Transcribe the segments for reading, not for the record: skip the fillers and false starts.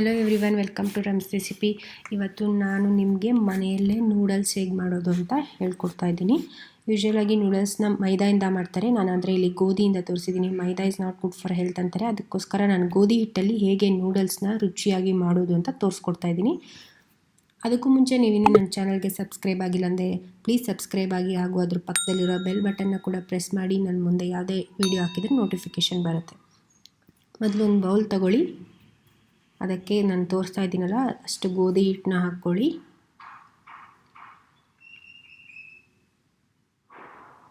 Hello everyone, welcome to ರಮ್ಸ್ recipe. ಇವತ್ತು ನಾನು ನಿಮಗೆ ಮನೆಯಲ್ಲೇ ನೂಡಲ್ಸ್ ಹೇಗೆ ಮಾಡೋದು ಅಂತ ಹೇಳ್ಕೊಡ್ತಾ ಇದ್ದೀನಿ. ಯೂಶ್ವಲಾಗಿ ನೂಡಲ್ಸ್ನ ಮೈದಾಯಿಂದ ಮಾಡ್ತಾರೆ, ನಾನು ಅಂದರೆ ಇಲ್ಲಿ ಗೋಧಿಯಿಂದ ತೋರಿಸಿದ್ದೀನಿ. Maida is not good for health ಅಂತಾರೆ, ಅದಕ್ಕೋಸ್ಕರ ನಾನು ಗೋಧಿ ಹಿಟ್ಟಲ್ಲಿ ಹೇಗೆ ನೂಡಲ್ಸ್ನ ರುಚಿಯಾಗಿ ಮಾಡೋದು ಅಂತ ತೋರಿಸ್ಕೊಡ್ತಾ ಇದ್ದೀನಿ. ಅದಕ್ಕೂ ಮುಂಚೆ ನೀವಿನ್ನೂ ನನ್ನ ಚಾನಲ್ಗೆ ಸಬ್ಸ್ಕ್ರೈಬ್ ಆಗಿಲ್ಲ ಅಂದರೆ ಪ್ಲೀಸ್ ಸಬ್ಸ್ಕ್ರೈಬ್ ಆಗಿ, ಹಾಗೂ ಅದ್ರ ಪಕ್ಕದಲ್ಲಿರೋ ಬೆಲ್ ಬಟನ್ನ ಕೂಡ ಪ್ರೆಸ್ ಮಾಡಿ. ನನ್ನ ಮುಂದೆ ಯಾವುದೇ ವಿಡಿಯೋ ಹಾಕಿದರೆ ನೋಟಿಫಿಕೇಷನ್ ಬರುತ್ತೆ. ಮೊದಲು ಒಂದು ಬೌಲ್ ತಗೊಳ್ಳಿ, ಅದಕ್ಕೆ ನಾನು ತೋರಿಸ್ತಾ ಇದ್ದೀನಲ್ಲ ಅಷ್ಟು ಗೋಧಿ ಹಿಟ್ಟನ್ನ ಹಾಕ್ಕೊಳ್ಳಿ.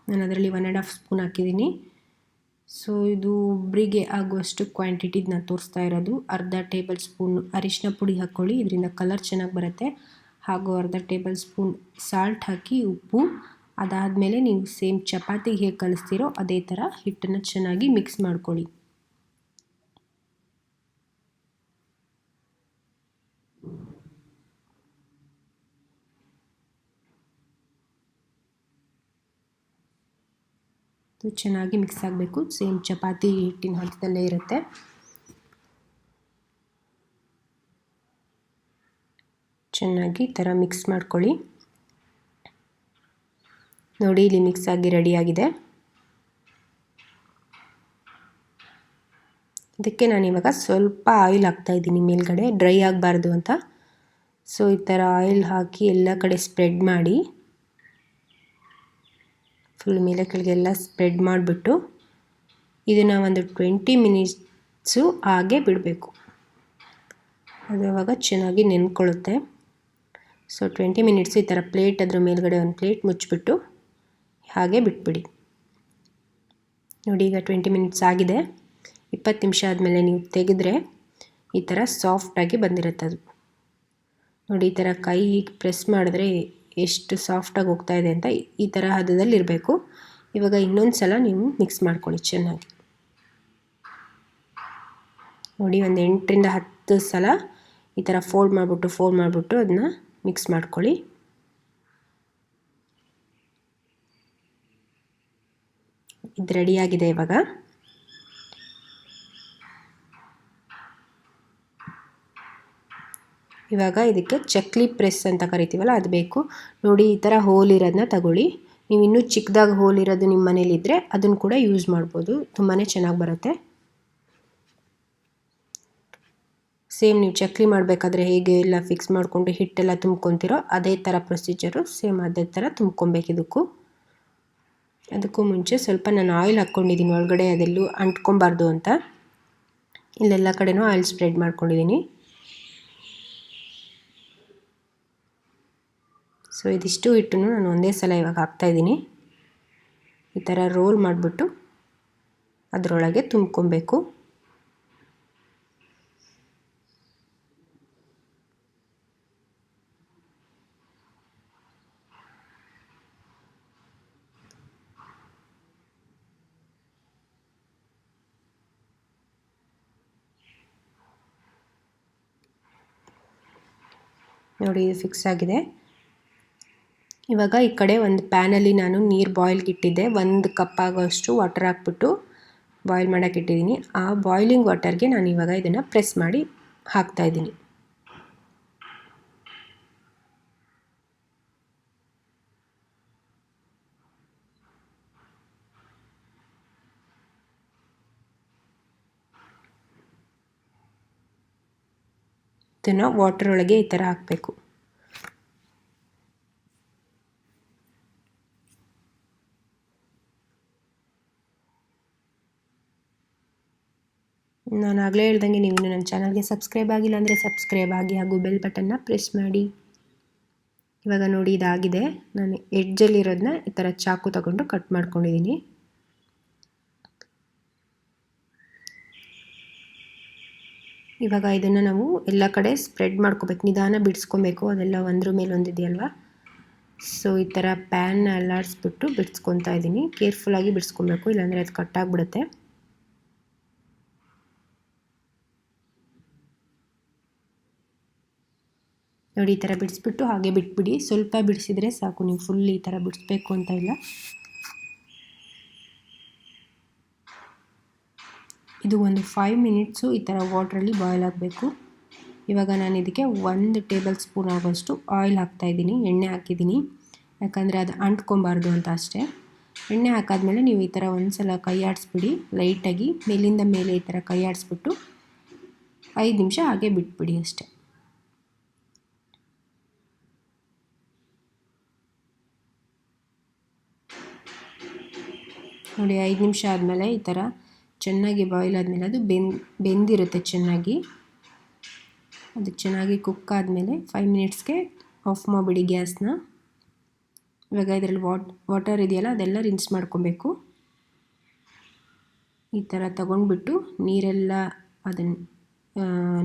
ನಾನು ಅದರಲ್ಲಿ 1.5 ಸ್ಪೂನ್ ಹಾಕಿದ್ದೀನಿ. ಸೊ ಇದು ಒಬ್ಬರಿಗೆ ಆಗುವಷ್ಟು ಕ್ವಾಂಟಿಟಿದು ನಾನು ತೋರಿಸ್ತಾ ಇರೋದು. ಅರ್ಧ ಟೇಬಲ್ ಸ್ಪೂನ್ ಅರಿಶಿನ ಪುಡಿ ಹಾಕ್ಕೊಳ್ಳಿ, ಇದರಿಂದ ಕಲರ್ ಚೆನ್ನಾಗಿ ಬರುತ್ತೆ. ಹಾಗೂ ಅರ್ಧ ಟೇಬಲ್ ಸ್ಪೂನ್ ಸಾಲ್ಟ್ ಹಾಕಿ, ಉಪ್ಪು. ಅದಾದಮೇಲೆ ನೀವು ಸೇಮ್ ಚಪಾತಿಗೆ ಹೇಗೆ ಕಲಿಸ್ತೀರೋ ಅದೇ ಥರ ಹಿಟ್ಟನ್ನು ಚೆನ್ನಾಗಿ ಮಿಕ್ಸ್ ಮಾಡ್ಕೊಳ್ಳಿ. ಇದು ಚೆನ್ನಾಗಿ ಮಿಕ್ಸ್ ಆಗಬೇಕು, ಸೇಮ್ ಚಪಾತಿ ಹಿಟ್ಟಿನ ಹಂತದಲ್ಲೇ ಇರುತ್ತೆ. ಚೆನ್ನಾಗಿ ಈ ಥರ ಮಿಕ್ಸ್ ಮಾಡ್ಕೊಳ್ಳಿ. ನೋಡಿ, ಇಲ್ಲಿ ಮಿಕ್ಸ್ ಆಗಿ ರೆಡಿಯಾಗಿದೆ. ಅದಕ್ಕೆ ನಾನಿವಾಗ ಸ್ವಲ್ಪ ಆಯಿಲ್ ಹಾಕ್ತಾಯಿದ್ದೀನಿ ಮೇಲ್ಗಡೆ, ಡ್ರೈ ಆಗಬಾರ್ದು ಅಂತ. ಸೊ ಈ ಥರ ಆಯಿಲ್ ಹಾಕಿ ಎಲ್ಲ ಕಡೆ ಸ್ಪ್ರೆಡ್ ಮಾಡಿ, ಫುಲ್ ಮೇಲೆ ಕೆಳಗೆಲ್ಲ ಸ್ಪ್ರೆಡ್ ಮಾಡಿಬಿಟ್ಟು ಇದನ್ನು ಒಂದು 20 ಮಿನಿಟ್ಸು ಹಾಗೆ ಬಿಡಬೇಕು. ಅದು ಆವಾಗ ಚೆನ್ನಾಗಿ ನೆನ್ಕೊಳ್ಳುತ್ತೆ. ಸೊ 20 ಮಿನಿಟ್ಸು ಈ ಥರ ಪ್ಲೇಟ್, ಅದ್ರ ಮೇಲ್ಗಡೆ ಒಂದು ಪ್ಲೇಟ್ ಮುಚ್ಚಿಬಿಟ್ಟು ಹಾಗೆ ಬಿಟ್ಬಿಡಿ. ನೋಡಿ, ಈಗ 20 ಮಿನಿಟ್ಸ್ ಆಗಿದೆ. 20 ನಿಮಿಷ ಆದಮೇಲೆ ನೀವು ತೆಗೆದ್ರೆ ಈ ಥರ ಸಾಫ್ಟಾಗಿ ಬಂದಿರುತ್ತೆ ಅದು. ನೋಡಿ, ಈ ಥರ ಕೈ ಹೀಗೆ ಪ್ರೆಸ್ ಮಾಡಿದ್ರೆ ಎಷ್ಟು ಸಾಫ್ಟಾಗಿ ಹೋಗ್ತಾ ಇದೆ ಅಂತ, ಈ ಥರ ಹದದಲ್ಲಿ ಇರಬೇಕು. ಇವಾಗ ಇನ್ನೊಂದು ಸಲ ನೀವು ಮಿಕ್ಸ್ ಮಾಡ್ಕೊಳ್ಳಿ ಚೆನ್ನಾಗಿ. ನೋಡಿ, ಒಂದು 8ರಿಂದ 10 ಸಲ ಈ ಥರ ಫೋಲ್ಡ್ ಮಾಡಿಬಿಟ್ಟು ಅದನ್ನ ಮಿಕ್ಸ್ ಮಾಡ್ಕೊಳ್ಳಿ. ಇದು ರೆಡಿಯಾಗಿದೆ. ಇವಾಗ ಇದಕ್ಕೆ ಚಕ್ಲಿ ಪ್ರೆಸ್ ಅಂತ ಕರಿತೀವಲ್ಲ ಅದು ಬೇಕು. ನೋಡಿ, ಈ ಥರ ಹೋಲ್ ಇರೋದನ್ನ ತಗೊಳ್ಳಿ. ನೀವು ಇನ್ನೂ ಚಿಕ್ಕದಾಗಿ ಹೋಲ್ ಇರೋದು ನಿಮ್ಮ ಮನೇಲಿದ್ದರೆ ಅದನ್ನು ಕೂಡ ಯೂಸ್ ಮಾಡ್ಬೋದು, ತುಂಬಾ ಚೆನ್ನಾಗಿ ಬರುತ್ತೆ. ಸೇಮ್ ನೀವು ಚಕ್ಲಿ ಮಾಡಬೇಕಾದ್ರೆ ಹೇಗೆ ಎಲ್ಲ ಫಿಕ್ಸ್ ಮಾಡಿಕೊಂಡು ಹಿಟ್ಟೆಲ್ಲ ತುಂಬ್ಕೊತಿರೋ ಅದೇ ಥರ ಪ್ರೊಸೀಜರು, ಸೇಮ್ ಅದೇ ಥರ ತುಂಬ್ಕೊಬೇಕು. ಅದಕ್ಕೂ ಮುಂಚೆ ಸ್ವಲ್ಪ ನಾನು ಆಯಿಲ್ ಹಾಕ್ಕೊಂಡಿದ್ದೀನಿ ಒಳಗಡೆ, ಅದೆಲ್ಲೂ ಅಂಟ್ಕೊಬಾರ್ದು ಅಂತ. ಇಲ್ಲೆಲ್ಲ ಕಡೆನೂ ಆಯಿಲ್ ಸ್ಪ್ರೆಡ್ ಮಾಡ್ಕೊಂಡಿದ್ದೀನಿ. ಸೊ ಇದಿಷ್ಟು ಹಿಟ್ಟನ್ನು ನಾನು ಒಂದೇ ಸಲ ಇವಾಗ ಹಾಕ್ತಾಯಿದ್ದೀನಿ. ಈ ಥರ ರೋಲ್ ಮಾಡಿಬಿಟ್ಟು ಅದರೊಳಗೆ ತುಂಬ್ಕೊಬೇಕು. ನೋಡಿ, ಇದು ಫಿಕ್ಸ್ ಆಗಿದೆ. ಇವಾಗ ಈ ಕಡೆ ಒಂದು ಪ್ಯಾನಲ್ಲಿ ನಾನು ನೀರು ಬಾಯ್ಲ್ಗೆ ಇಟ್ಟಿದ್ದೆ. 1 ಕಪ್ ಆಗೋಷ್ಟು ವಾಟರ್ ಹಾಕ್ಬಿಟ್ಟು ಬಾಯ್ಲ್ ಮಾಡೋಕ್ಕೆ ಇಟ್ಟಿದ್ದೀನಿ. ಆ ಬಾಯ್ಲಿಂಗ್ ವಾಟರ್ಗೆ ನಾನು ಇವಾಗ ಇದನ್ನು ಪ್ರೆಸ್ ಮಾಡಿ ಹಾಕ್ತಾಯಿದ್ದೀನಿ. ಇದನ್ನು ವಾಟರ್ ಒಳಗೆ ಈ ಥರ ಹಾಕಬೇಕು. ನಾನು ಆಗಲೇ ಹೇಳ್ದಂಗೆ, ನೀವು ನನ್ನ ಚಾನಲ್ಗೆ ಸಬ್ಸ್ಕ್ರೈಬ್ ಆಗಿಲ್ಲ ಅಂದರೆ ಸಬ್ಸ್ಕ್ರೈಬ್ ಆಗಿ, ಹಾಗೂ ಬೆಲ್ ಬಟನ್ನ ಪ್ರೆಸ್ ಮಾಡಿ. ಇವಾಗ ನೋಡಿ, ಇದಾಗಿದೆ. ನಾನು ಎಡ್ಜಲ್ಲಿರೋದನ್ನ ಈ ಥರ ಚಾಕು ತಗೊಂಡು ಕಟ್ ಮಾಡ್ಕೊಂಡಿದ್ದೀನಿ. ಇವಾಗ ಇದನ್ನು ನಾವು ಎಲ್ಲ ಕಡೆ ಸ್ಪ್ರೆಡ್ ಮಾಡ್ಕೋಬೇಕು, ನಿಧಾನ ಬಿಡಿಸ್ಕೊಬೇಕು, ಅದೆಲ್ಲ ಒಂದ್ರ ಮೇಲೆ ಒಂದಿದೆಯಲ್ವ. ಸೊ ಈ ಥರ ಪ್ಯಾನ್ನ ಅಲ್ಲಾಡಿಸ್ಬಿಟ್ಟು ಬಿಡಿಸ್ಕೊತಾ ಇದ್ದೀನಿ. ಕೇರ್ಫುಲ್ಲಾಗಿ ಬಿಡಿಸ್ಕೊಬೇಕು, ಇಲ್ಲಾಂದರೆ ಅದು ಕಟ್ಟಾಗ್ಬಿಡುತ್ತೆ. ನೋಡಿ, ಈ ಥರ ಬಿಡಿಸ್ಬಿಟ್ಟು ಹಾಗೆ ಬಿಟ್ಬಿಡಿ. ಸ್ವಲ್ಪ ಬಿಡಿಸಿದರೆ ಸಾಕು, ನೀವು ಫುಲ್ ಈ ಥರ ಬಿಡಿಸ್ಬೇಕು ಅಂತ ಇಲ್ಲ. ಇದು ಒಂದು 5 ಮಿನಿಟ್ಸು ಈ ಥರ ವಾಟ್ರಲ್ಲಿ ಬಾಯ್ಲ್ ಆಗಬೇಕು. ಇವಾಗ ನಾನು ಇದಕ್ಕೆ 1 ಟೇಬಲ್ ಸ್ಪೂನ್ ಆಗೋಷ್ಟು ಆಯಿಲ್ ಹಾಕ್ತಾಯಿದ್ದೀನಿ, ಎಣ್ಣೆ ಹಾಕಿದ್ದೀನಿ, ಯಾಕಂದರೆ ಅದು ಅಂಟ್ಕೊಬಾರ್ದು ಅಂತ ಅಷ್ಟೇ. ಎಣ್ಣೆ ಹಾಕಾದ್ಮೇಲೆ ನೀವು ಈ ಥರ ಒಂದು ಸಲ ಕೈ ಆಡಿಸ್ಬಿಡಿ, ಲೈಟಾಗಿ ಮೇಲಿಂದ ಮೇಲೆ ಈ ಥರ ಕೈ ಆಡಿಸ್ಬಿಟ್ಟು 5 ನಿಮಿಷ ಹಾಗೆ ಬಿಟ್ಬಿಡಿ ಅಷ್ಟೇ. ನೋಡಿ 5 ನಿಮಿಷ ಆದಮೇಲೆ ಈ ಥರ ಚೆನ್ನಾಗಿ ಬಾಯ್ಲ್ ಆದಮೇಲೆ ಅದು ಬೆಂದಿರುತ್ತೆ ಚೆನ್ನಾಗಿ. ಅದು ಚೆನ್ನಾಗಿ ಕುಕ್ ಆದಮೇಲೆ 5 ಮಿನಿಟ್ಸ್ಗೆ ಆಫ್ ಮಾಡಿಬಿಡಿ ಗ್ಯಾಸ್ನ. ಇವಾಗ ಇದರಲ್ಲಿ ವಾಟರ್ ಇದೆಯಲ್ಲ ಅದೆಲ್ಲ ರಿನ್ಸ್ ಮಾಡ್ಕೊಬೇಕು. ಈ ಥರ ತಗೊಂಡ್ಬಿಟ್ಟು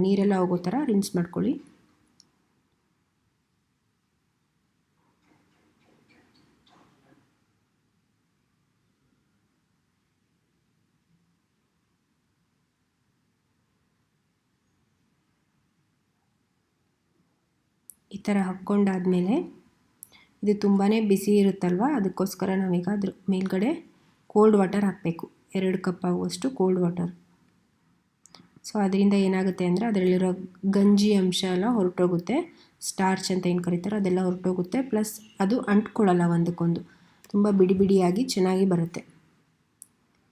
ನೀರೆಲ್ಲ ಹೋಗೋ ಥರ ರಿನ್ಸ್ ಮಾಡ್ಕೊಳ್ಳಿ. ಈ ಥರ ಹಾಕ್ಕೊಂಡಾದ್ಮೇಲೆ ಇದು ತುಂಬಾ ಬಿಸಿ ಇರುತ್ತಲ್ವ, ಅದಕ್ಕೋಸ್ಕರ ನಾವೀಗ ಅದ್ರ ಮೇಲ್ಗಡೆ ಕೋಲ್ಡ್ ವಾಟರ್ ಹಾಕಬೇಕು. 2 ಕಪ್ ಆಗುವಷ್ಟು ಕೋಲ್ಡ್ ವಾಟರ್. ಸೊ ಅದರಿಂದ ಏನಾಗುತ್ತೆ ಅಂದರೆ ಅದರಲ್ಲಿರೋ ಗಂಜಿ ಅಂಶ ಎಲ್ಲ ಹೊರಟೋಗುತ್ತೆ, ಸ್ಟಾರ್ಚ್ ಅಂತ ಏನು ಕರೀತಾರೆ ಅದೆಲ್ಲ ಹೊರಟೋಗುತ್ತೆ. ಪ್ಲಸ್ ಅದು ಅಂಟ್ಕೊಳ್ಳಲ್ಲ ಒಂದಕ್ಕೊಂದು, ತುಂಬ ಬಿಡಿ ಬಿಡಿಯಾಗಿ ಚೆನ್ನಾಗಿ ಬರುತ್ತೆ.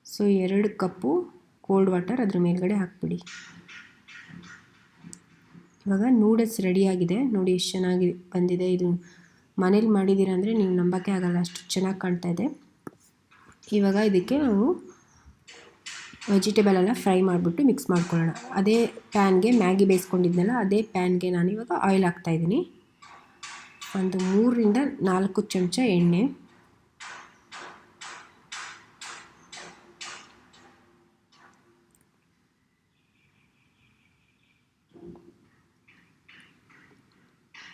ಸೊ 2 ಕಪ್ಪು ಕೋಲ್ಡ್ ವಾಟರ್ ಅದ್ರ ಮೇಲ್ಗಡೆ ಹಾಕ್ಬಿಡಿ. ಇವಾಗ ನೂಡಲ್ಸ್ ರೆಡಿಯಾಗಿದೆ ನೋಡಿ, ಎಷ್ಟು ಚೆನ್ನಾಗಿ ಬಂದಿದೆ. ಇದು ಮನೇಲಿ ಮಾಡಿದ್ದೀರ ಅಂದರೆ ನೀವು ನಂಬೋಕ್ಕೆ ಆಗಲ್ಲ, ಅಷ್ಟು ಚೆನ್ನಾಗಿ ಕಾಣ್ತಾ ಇದೆ. ಇವಾಗ ಇದಕ್ಕೆ ನಾವು ವೆಜಿಟೇಬಲ್ ಎಲ್ಲ ಫ್ರೈ ಮಾಡಿಬಿಟ್ಟು ಮಿಕ್ಸ್ ಮಾಡ್ಕೊಳ್ಳೋಣ. ಅದೇ ಪ್ಯಾನ್ಗೆ ಮ್ಯಾಗಿ ಬೇಯಿಸ್ಕೊಂಡಿದ್ನಲ್ಲ ಅದೇ ಪ್ಯಾನ್ಗೆ ನಾನು ಇವಾಗ ಆಯಿಲ್ ಹಾಕ್ತಾಯಿದ್ದೀನಿ. ಒಂದು 3 ರಿಂದ 4 ಚಮಚ ಎಣ್ಣೆ.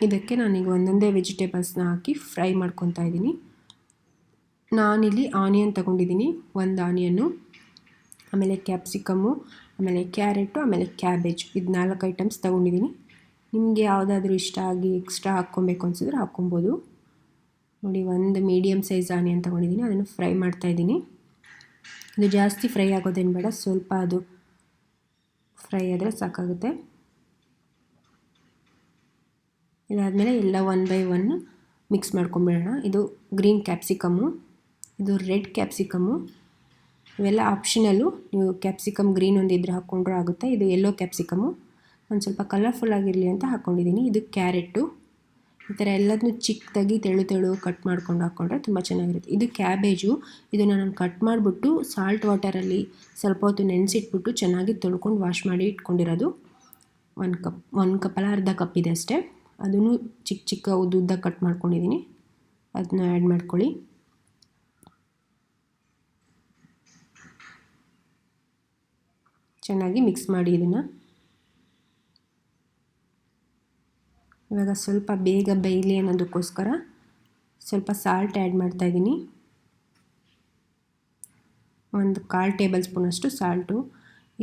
ಇದಕ್ಕೆ ನಾನೀಗ ಒಂದೊಂದೇ ವೆಜಿಟೇಬಲ್ಸ್ನ ಹಾಕಿ ಫ್ರೈ ಮಾಡ್ಕೊತಾ ಇದ್ದೀನಿ. ನಾನಿಲ್ಲಿ ಆನಿಯನ್ ತೊಗೊಂಡಿದ್ದೀನಿ, 1 ಆನಿಯನ್ನು, ಆಮೇಲೆ ಕ್ಯಾಪ್ಸಿಕಮ್ಮು, ಆಮೇಲೆ ಕ್ಯಾರೆಟು, ಆಮೇಲೆ ಕ್ಯಾಬೇಜ್, ಇದು 4 ಐಟಮ್ಸ್ ತೊಗೊಂಡಿದ್ದೀನಿ. ನಿಮಗೆ ಯಾವುದಾದ್ರೂ ಇಷ್ಟ ಆಗಿ ಎಕ್ಸ್ಟ್ರಾ ಹಾಕ್ಕೊಬೇಕು ಅನಿಸಿದ್ರೆ ಹಾಕ್ಕೊಬೋದು. ನೋಡಿ 1 ಮೀಡಿಯಮ್ ಸೈಜ್ ಆನಿಯನ್ ತೊಗೊಂಡಿದ್ದೀನಿ, ಅದನ್ನು ಫ್ರೈ ಮಾಡ್ತಾಯಿದ್ದೀನಿ. ಇದು ಜಾಸ್ತಿ ಫ್ರೈ ಆಗೋದೇನು ಬೇಡ, ಸ್ವಲ್ಪ ಅದು ಫ್ರೈ ಆದರೆ ಸಾಕಾಗುತ್ತೆ. ಇದಾದಮೇಲೆ ಎಲ್ಲ 1 ಬೈ 1 ಮಿಕ್ಸ್ ಮಾಡ್ಕೊಂಬಿಡೋಣ. ಇದು ಗ್ರೀನ್ ಕ್ಯಾಪ್ಸಿಕಮ್ಮು, ಇದು ರೆಡ್ ಕ್ಯಾಪ್ಸಿಕಮ್ಮು, ಇವೆಲ್ಲ ಆಪ್ಷನಲ್ಲು. ನೀವು ಕ್ಯಾಪ್ಸಿಕಮ್ ಗ್ರೀನ್ ಒಂದಿದ್ರೆ ಹಾಕ್ಕೊಂಡ್ರೂ ಆಗುತ್ತೆ. ಇದು ಯೆಲ್ಲೋ ಕ್ಯಾಪ್ಸಿಕಮ್ಮು, ಒಂದು ಸ್ವಲ್ಪ ಕಲರ್ಫುಲ್ ಆಗಿರಲಿ ಅಂತ ಹಾಕ್ಕೊಂಡಿದ್ದೀನಿ. ಇದು ಕ್ಯಾರೆಟು. ಈ ಥರ ಎಲ್ಲದನ್ನೂ ಚಿಕ್ಕದಾಗಿ ತೆಳು ಕಟ್ ಮಾಡ್ಕೊಂಡು ಹಾಕ್ಕೊಂಡ್ರೆ ತುಂಬ ಚೆನ್ನಾಗಿರುತ್ತೆ. ಇದು ಕ್ಯಾಬೇಜು, ಇದನ್ನು ನಾನು ಕಟ್ ಮಾಡಿಬಿಟ್ಟು ಸಾಲ್ಟ್ ವಾಟರಲ್ಲಿ ಸ್ವಲ್ಪ ಹೊತ್ತು ನೆನೆಸಿಟ್ಬಿಟ್ಟು ಚೆನ್ನಾಗಿ ತೊಳ್ಕೊಂಡು ವಾಶ್ ಮಾಡಿ ಇಟ್ಕೊಂಡಿರೋದು. 1 ಕಪ್ ಅಲ್ಲ, ಅರ್ಧ ಕಪ್ ಇದೆ ಅಷ್ಟೇ. ಅದನ್ನು ಚಿಕ್ಕ ಉದ್ದ ಕಟ್ ಮಾಡ್ಕೊಂಡಿದ್ದೀನಿ, ಅದನ್ನ ಆ್ಯಡ್ ಮಾಡ್ಕೊಳ್ಳಿ. ಚೆನ್ನಾಗಿ ಮಿಕ್ಸ್ ಮಾಡಿ ಇದನ್ನು. ಇವಾಗ ಸ್ವಲ್ಪ ಬೇಗ ಬೇಯಲಿ ಅನ್ನೋದಕ್ಕೋಸ್ಕರ ಸ್ವಲ್ಪ ಸಾಲ್ಟ್ ಆ್ಯಡ್ ಮಾಡ್ತಾಯಿದ್ದೀನಿ, 1/4 ಟೇಬಲ್ ಸ್ಪೂನಷ್ಟು ಸಾಲ್ಟು.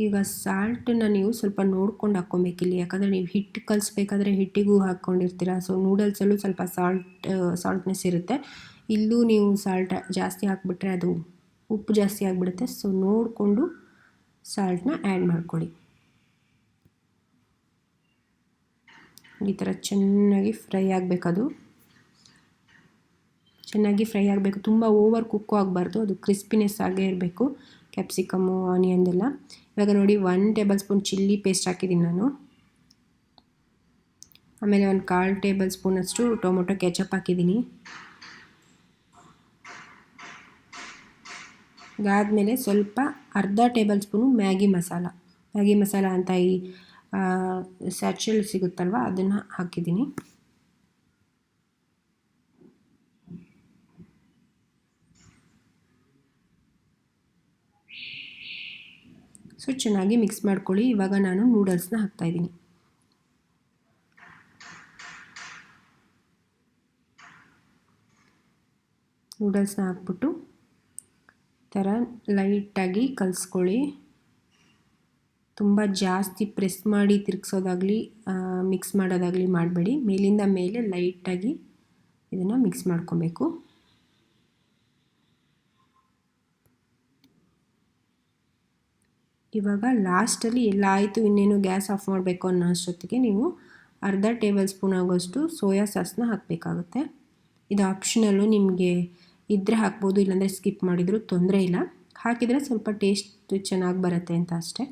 ಈಗ ಸಾಲ್ಟನ್ನು ನೀವು ಸ್ವಲ್ಪ ನೋಡ್ಕೊಂಡು ಹಾಕ್ಕೊಬೇಕಿಲ್ಲಿ, ಯಾಕಂದರೆ ನೀವು ಹಿಟ್ಟು ಕಲಿಸ್ಬೇಕಾದ್ರೆ ಹಿಟ್ಟಿಗೂ ಹಾಕ್ಕೊಂಡಿರ್ತೀರ. ಸೊ ನೂಡಲ್ಸಲ್ಲೂ ಸ್ವಲ್ಪ ಸಾಲ್ಟ್ನೆಸ್ ಇರುತ್ತೆ. ಇಲ್ಲೂ ನೀವು ಸಾಲ್ಟ್ ಜಾಸ್ತಿ ಹಾಕ್ಬಿಟ್ರೆ ಅದು ಉಪ್ಪು ಜಾಸ್ತಿ ಆಗಿಬಿಡುತ್ತೆ. ಸೊ ನೋಡಿಕೊಂಡು ಸಾಲ್ಟನ್ನ ಆ್ಯಡ್ ಮಾಡ್ಕೊಳ್ಳಿ. ಈ ಥರ ಚೆನ್ನಾಗಿ ಫ್ರೈ ಆಗಬೇಕದು, ಚೆನ್ನಾಗಿ ಫ್ರೈ ಆಗಬೇಕು. ತುಂಬ ಓವರ್ ಕುಕ್ಕು ಆಗಬಾರ್ದು, ಅದು ಕ್ರಿಸ್ಪಿನೆಸ್ ಆಗೇ ಇರಬೇಕು ಕ್ಯಾಪ್ಸಿಕಮ್ಮು ಆನಿಯನ್ದೆಲ್ಲ. ಇವಾಗ ನೋಡಿ 1 ಟೇಬಲ್ ಸ್ಪೂನ್ ಚಿಲ್ಲಿ ಪೇಸ್ಟ್ ಹಾಕಿದ್ದೀನಿ ನಾನು, ಆಮೇಲೆ 1/4 ಟೇಬಲ್ ಸ್ಪೂನಷ್ಟು ಟೊಮೊಟೊ ಕೆಚಪ್ ಹಾಕಿದ್ದೀನಿ. ಇದಾದಮೇಲೆ ಸ್ವಲ್ಪ ಅರ್ಧ ಟೇಬಲ್ ಸ್ಪೂನು ಮ್ಯಾಗಿ ಮಸಾಲ ಅಂತ ಈ ಸ್ಯಾಚೆಲ್ ಸಿಗುತ್ತಲ್ವ ಅದನ್ನು ಹಾಕಿದ್ದೀನಿ. ಸೊ ಚೆನ್ನಾಗಿ ಮಿಕ್ಸ್ ಮಾಡ್ಕೊಳ್ಳಿ. ಇವಾಗ ನಾನು ನೂಡಲ್ಸ್ನ ಹಾಕ್ತಾಯಿದ್ದೀನಿ. ನೂಡಲ್ಸ್ನ ಹಾಕ್ಬಿಟ್ಟು ಥರ ಲೈಟಾಗಿ ಕಲಿಸ್ಕೊಳ್ಳಿ. ತುಂಬ ಜಾಸ್ತಿ ಪ್ರೆಸ್ ಮಾಡಿ ತಿರುಗಿಸೋದಾಗಲಿ ಮಿಕ್ಸ್ ಮಾಡೋದಾಗಲಿ ಮಾಡಬೇಡಿ. ಮೇಲಿಂದ ಮೇಲೆ ಲೈಟಾಗಿ ಇದನ್ನು ಮಿಕ್ಸ್ ಮಾಡ್ಕೊಬೇಕು. ಇವಾಗ ಲಾಸ್ಟಲ್ಲಿ ಎಲ್ಲ ಆಯಿತು, ಇನ್ನೇನು ಗ್ಯಾಸ್ ಆಫ್ ಮಾಡಬೇಕು ಅನ್ನೋ ಅಷ್ಟೊತ್ತಿಗೆ ನೀವು ಅರ್ಧ ಟೇಬಲ್ ಸ್ಪೂನ್ ಆಗೋಷ್ಟು ಸೋಯಾ ಸಾಸ್ನ ಹಾಕಬೇಕಾಗುತ್ತೆ. ಇದು ಆಪ್ಷನಲ್ಲು, ನಿಮಗೆ ಇದ್ದರೆ ಹಾಕ್ಬೋದು, ಇಲ್ಲಾಂದರೆ ಸ್ಕಿಪ್ ಮಾಡಿದರೂ ತೊಂದರೆ ಇಲ್ಲ. ಹಾಕಿದರೆ ಸ್ವಲ್ಪ ಟೇಸ್ಟ್ ಚೆನ್ನಾಗಿ ಬರುತ್ತೆ ಅಂತ ಅಷ್ಟೇ.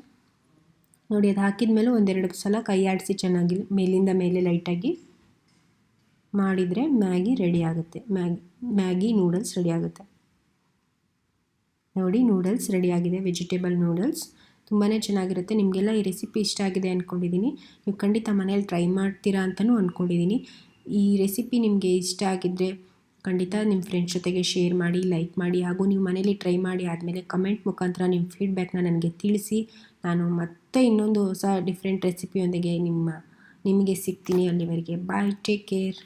ನೋಡಿ, ಅದು ಹಾಕಿದ ಮೇಲೆ ಒಂದೆರಡು ಸಲ ಕೈ ಆಡಿಸಿ ಚೆನ್ನಾಗಿ ಮೇಲಿಂದ ಮೇಲೆ ಲೈಟಾಗಿ ಮಾಡಿದರೆ ಮ್ಯಾಗಿ ರೆಡಿ ಆಗುತ್ತೆ. ಮ್ಯಾಗಿ ನೂಡಲ್ಸ್ ರೆಡಿ ಆಗುತ್ತೆ. ನೋಡಿ, ನೂಡಲ್ಸ್ ರೆಡಿಯಾಗಿದೆ. ವೆಜಿಟೇಬಲ್ ನೂಡಲ್ಸ್ ತುಂಬಾ ಚೆನ್ನಾಗಿರುತ್ತೆ. ನಿಮಗೆಲ್ಲ ಈ ರೆಸಿಪಿ ಇಷ್ಟ ಆಗಿದೆ ಅಂದ್ಕೊಂಡಿದ್ದೀನಿ. ನೀವು ಖಂಡಿತ ಮನೇಲಿ ಟ್ರೈ ಮಾಡ್ತೀರಾ ಅಂತಲೂ ಅಂದ್ಕೊಂಡಿದ್ದೀನಿ. ಈ ರೆಸಿಪಿ ನಿಮಗೆ ಇಷ್ಟ ಆಗಿದ್ದರೆ ಖಂಡಿತ ನಿಮ್ಮ ಫ್ರೆಂಡ್ಸ್ ಜೊತೆಗೆ ಶೇರ್ ಮಾಡಿ, ಲೈಕ್ ಮಾಡಿ, ಹಾಗೂ ನೀವು ಮನೇಲಿ ಟ್ರೈ ಮಾಡಿ ಆದಮೇಲೆ ಕಮೆಂಟ್ ಮುಖಾಂತರ ನಿಮ್ಮ ಫೀಡ್ಬ್ಯಾಕ್ನ ನನಗೆ ತಿಳಿಸಿ. ನಾನು ಮತ್ತೆ ಇನ್ನೊಂದು ಹೊಸ ಡಿಫ್ರೆಂಟ್ ರೆಸಿಪಿಯೊಂದಿಗೆ ನಿಮಗೆ ಸಿಗ್ತೀನಿ. ಅಲ್ಲಿವರೆಗೆ ಬಾಯ್, ಟೇಕ್ ಕೇರ್.